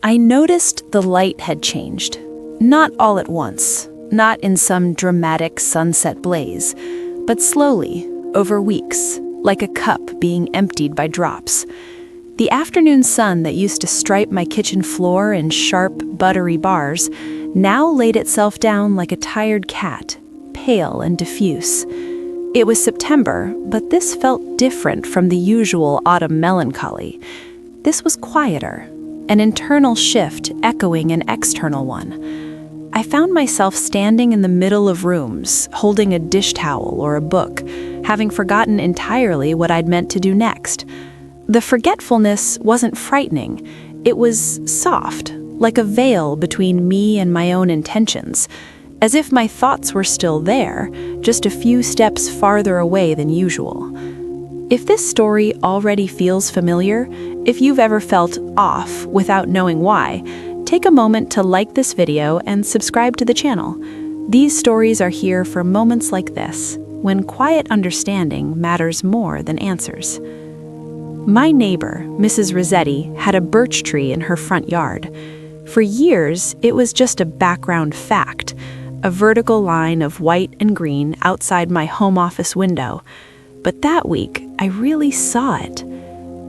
I noticed the light had changed. Not all at once, not in some dramatic sunset blaze, but slowly, over weeks, like a cup being emptied by drops. The afternoon sun that used to stripe my kitchen floor in sharp, buttery bars now laid itself down like a tired cat, pale and diffuse. It was September, but this felt different from the usual autumn melancholy. This was quieter, an internal shift echoing an external one. I found myself standing in the middle of rooms, holding a dish towel or a book, having forgotten entirely what I'd meant to do next. The forgetfulness wasn't frightening. It was soft, like a veil between me and my own intentions, as if my thoughts were still there, just a few steps farther away than usual. If this story already feels familiar, if you've ever felt off without knowing why, take a moment to like this video and subscribe to the channel. These stories are here for moments like this, when quiet understanding matters more than answers. My neighbor, Mrs. Rossetti, had a birch tree in her front yard. For years, it was just a background fact, a vertical line of white and green outside my home office window. But that week, I really saw it.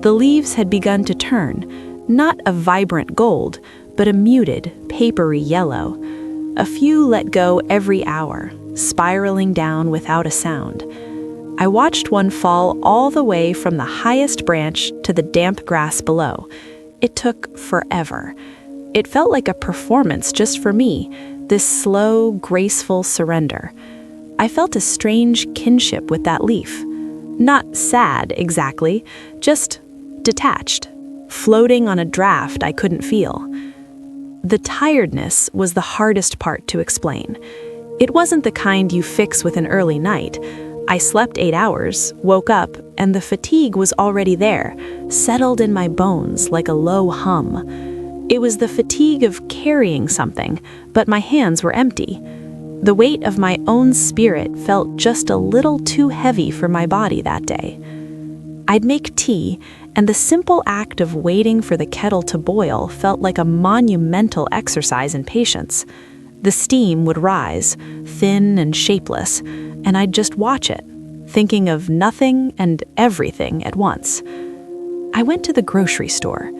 The leaves had begun to turn, not a vibrant gold, but a muted, papery yellow. A few let go every hour, spiraling down without a sound. I watched one fall all the way from the highest branch to the damp grass below. It took forever. It felt like a performance just for me, this slow, graceful surrender. I felt a strange kinship with that leaf. Not sad, exactly, just detached, floating on a draft I couldn't feel. The tiredness was the hardest part to explain. It wasn't the kind you fix with an early night. I slept 8 hours, woke up, and the fatigue was already there, settled in my bones like a low hum. It was the fatigue of carrying something, but my hands were empty. The weight of my own spirit felt just a little too heavy for my body that day. I'd make tea, and the simple act of waiting for the kettle to boil felt like a monumental exercise in patience. The steam would rise, thin and shapeless, and I'd just watch it, thinking of nothing and everything at once. I went to the grocery store.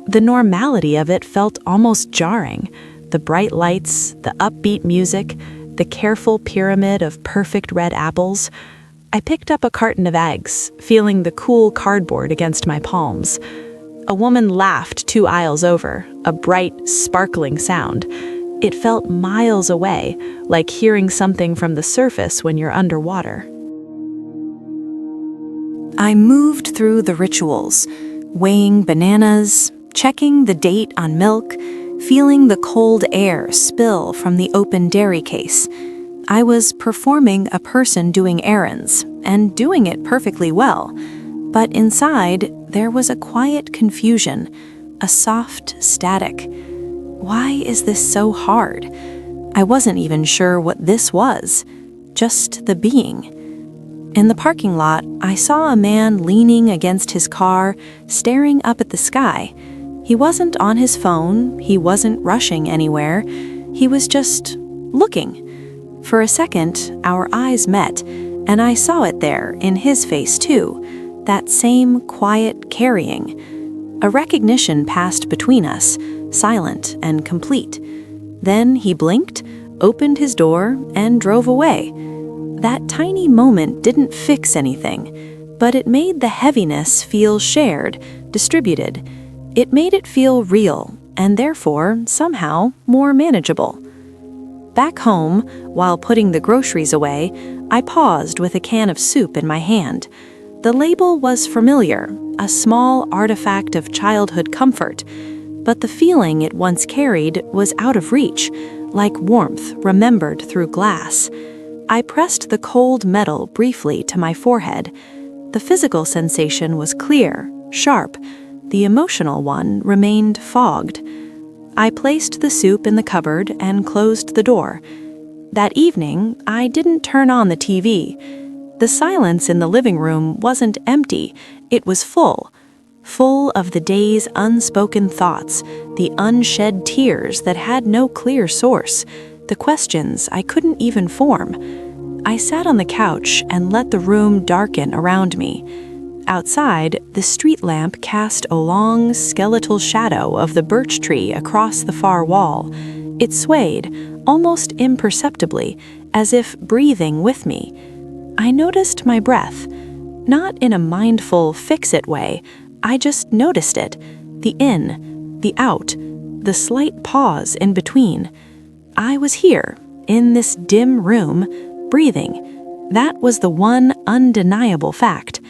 The normality of it felt almost jarring. The bright lights, the upbeat music, the careful pyramid of perfect red apples. I picked up a carton of eggs, feeling the cool cardboard against my palms. A woman laughed 2 aisles over, a bright, sparkling sound. It felt miles away, like hearing something from the surface when you're underwater. I moved through the rituals, weighing bananas, checking the date on milk, feeling the cold air spill from the open dairy case. I was performing a person doing errands, and doing it perfectly well. But inside, there was a quiet confusion, a soft static. Why is this so hard? I wasn't even sure what this was, just the being. In the parking lot, I saw a man leaning against his car, staring up at the sky. He wasn't on his phone, he wasn't rushing anywhere, he was just looking. For a second, our eyes met, and I saw it there in his face too, that same quiet carrying. A recognition passed between us, silent and complete. Then he blinked, opened his door, and drove away. That tiny moment didn't fix anything, but it made the heaviness feel shared, distributed. It made it feel real, and therefore, somehow, more manageable. Back home, while putting the groceries away, I paused with a can of soup in my hand. The label was familiar, a small artifact of childhood comfort, but the feeling it once carried was out of reach, like warmth remembered through glass. I pressed the cold metal briefly to my forehead. The physical sensation was clear, sharp. The emotional one remained fogged. I placed the soup in the cupboard and closed the door. That evening, I didn't turn on the TV. The silence in the living room wasn't empty, it was full. full of the day's unspoken thoughts, the unshed tears that had no clear source, the questions I couldn't even form. I sat on the couch and let the room darken around me. Outside, the street lamp cast a long, skeletal shadow of the birch tree across the far wall. It swayed, almost imperceptibly, as if breathing with me. I noticed my breath. Not in a mindful, fix-it way. I just noticed it. The in, the out, the slight pause in between. I was here, in this dim room, breathing. That was the one undeniable fact.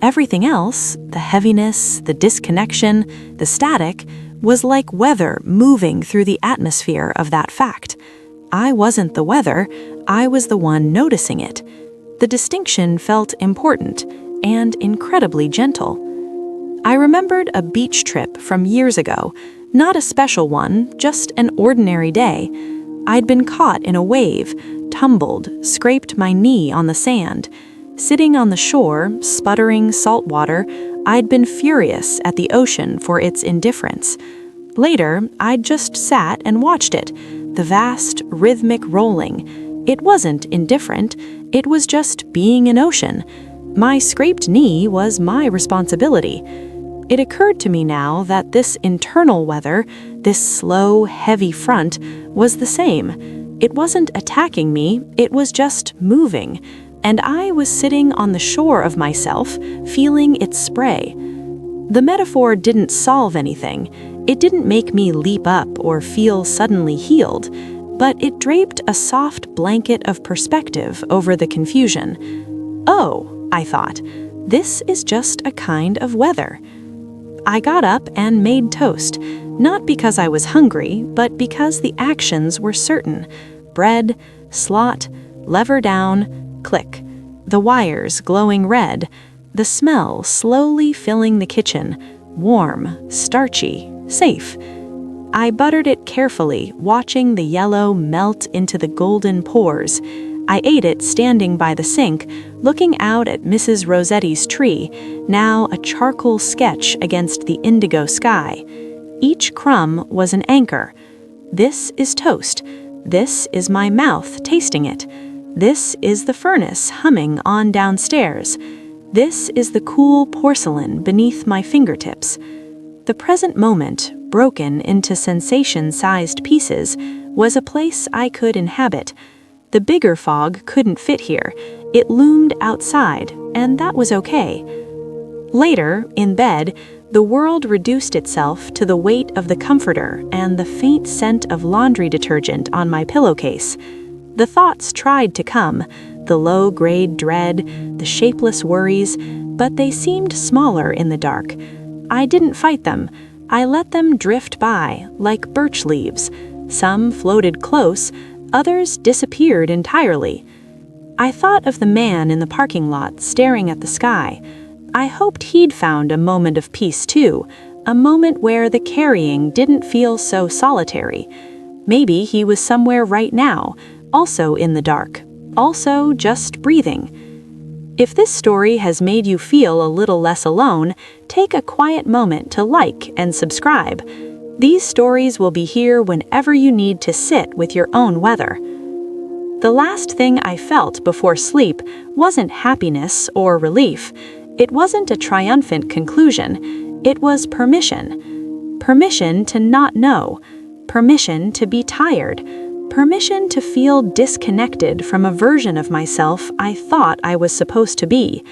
Everything else, the heaviness, the disconnection, the static, was like weather moving through the atmosphere of that fact. I wasn't the weather, I was the one noticing it. The distinction felt important and incredibly gentle. I remembered a beach trip from years ago, not a special one, just an ordinary day. I'd been caught in a wave, tumbled, scraped my knee on the sand. Sitting on the shore, sputtering salt water, I'd been furious at the ocean for its indifference. Later, I'd just sat and watched it, the vast, rhythmic rolling. It wasn't indifferent, it was just being an ocean. My scraped knee was my responsibility. It occurred to me now that this internal weather, this slow, heavy front, was the same. It wasn't attacking me, it was just moving. And I was sitting on the shore of myself, feeling its spray. The metaphor didn't solve anything. It didn't make me leap up or feel suddenly healed, but it draped a soft blanket of perspective over the confusion. Oh, I thought, this is just a kind of weather. I got up and made toast, not because I was hungry, but because the actions were certain. Bread, slot, lever down, click. The wires glowing red. The smell slowly filling the kitchen. Warm, starchy, safe. I buttered it carefully, watching the yellow melt into the golden pores. I ate it standing by the sink, looking out at Mrs. Rossetti's tree, now a charcoal sketch against the indigo sky. Each crumb was an anchor. This is toast. This is my mouth tasting it. This is the furnace humming on downstairs. This is the cool porcelain beneath my fingertips. The present moment, broken into sensation-sized pieces, was a place I could inhabit. The bigger fog couldn't fit here. It loomed outside, and that was okay. Later, in bed, the world reduced itself to the weight of the comforter and the faint scent of laundry detergent on my pillowcase. The thoughts tried to come, the low-grade dread, the shapeless worries, but they seemed smaller in the dark. I didn't fight them. I let them drift by, like birch leaves. Some floated close, others disappeared entirely. I thought of the man in the parking lot staring at the sky. I hoped he'd found a moment of peace too, a moment where the carrying didn't feel so solitary. Maybe he was somewhere right now, also in the dark, also just breathing. If this story has made you feel a little less alone, take a quiet moment to like and subscribe. These stories will be here whenever you need to sit with your own weather. The last thing I felt before sleep wasn't happiness or relief. It wasn't a triumphant conclusion. It was permission. Permission to not know. Permission to be tired. Permission to feel disconnected from a version of myself I thought I was supposed to be.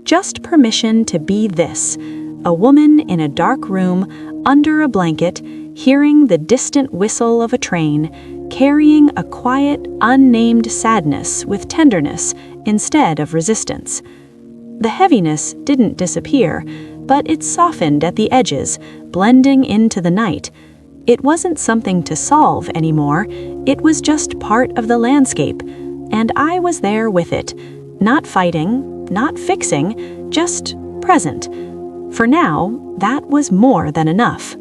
Just permission to be this, a woman in a dark room, under a blanket, hearing the distant whistle of a train, carrying a quiet, unnamed sadness with tenderness instead of resistance. The heaviness didn't disappear, but it softened at the edges, blending into the night. It wasn't something to solve anymore, it was just part of the landscape, and I was there with it, not fighting, not fixing, just present. For now, that was more than enough.